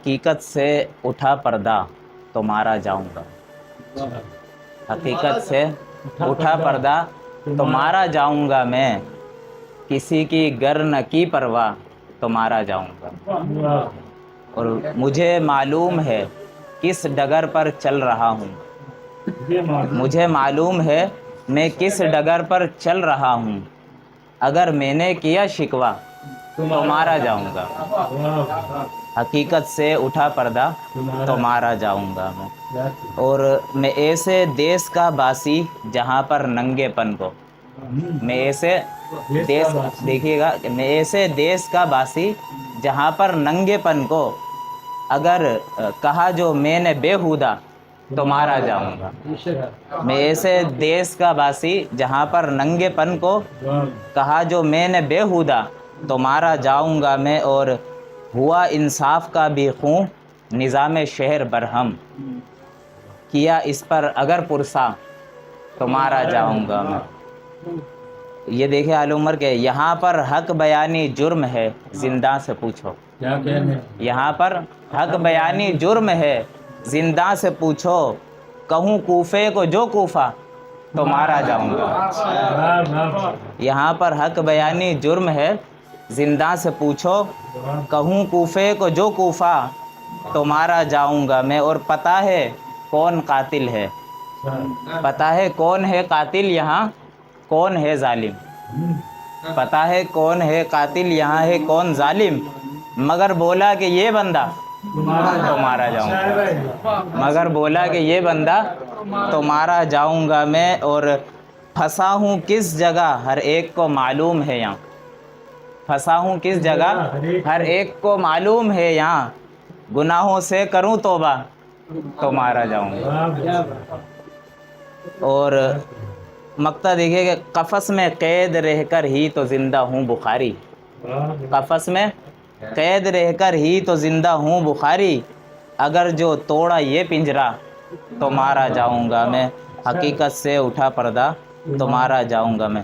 حقیقت سے اٹھا پردہ تو مارا جاؤں گا. حقیقت سے اٹھا پردہ تو مارا جاؤں گا میں، کسی کی گر نہ کی پرواہ تو مارا جاؤں گا. اور مجھے معلوم ہے کس ڈگر پر چل رہا ہوں، مجھے معلوم ہے میں کس ڈگر پر چل رہا ہوں. اگر میں نے کیا شکوہ تو مارا جاؤں گا. حقیقت سے اٹھا پردہ تو مارا جاؤں گا میں. اور میں ایسے دیس کا باسی جہاں پر ننگے پن کو، میں ایسے دیس، دیکھیے گا، میں ایسے دیس کا باسی جہاں پر ننگے پن کو اگر کہا جو میں نے بیہودہ تو مارا جاؤں گا. میں ایسے دیس کا باسی جہاں پر ننگے پن کو کہا جو میں نے بیہودہ تو مارا جاؤں گا میں. اور ہوا انصاف کا بھی خوں نظام شہر برہم، کیا اس پر اگر پرسا تو مارا جاؤں گا میں. یہ دیکھیں آل عمر کے یہاں پر حق بیانی جرم ہے زنداں سے پوچھو. یہاں پر حق بیانی جرم ہے زنداں سے پوچھو، کہوں کوفے کو جو کوفہ تو مارا جاؤں گا. یہاں پر حق بیانی جرم ہے زنداں سے پوچھو، کہوں کوفے کو جو کوفہ تو مارا جاؤں گا میں. اور پتہ ہے کون قاتل ہے، پتہ ہے کون ہے قاتل یہاں، کون ہے ظالم. پتہ ہے کون ہے قاتل یہاں ہے کون ظالم، مگر بولا کہ یہ بندہ تو مارا جاؤں گا. مگر بولا کہ یہ بندہ تو مارا جاؤں گا میں. اور پھنسا ہوں کس جگہ ہر ایک کو معلوم ہے یہاں، پھنسا ہوں کس جگہ ہر ایک کو معلوم ہے یہاں، گناہوں سے کروں توبہ تو مارا جاؤں گا. اور مقطع دیکھیے کہ قفس میں قید رہ کر ہی تو زندہ ہوں بخاری، قفس میں قید رہ کر ہی تو زندہ ہوں بخاری، اگر جو توڑا یہ پنجرہ تو مارا جاؤں گا میں. حقیقت سے اٹھا پردہ تو مارا جاؤں گا میں.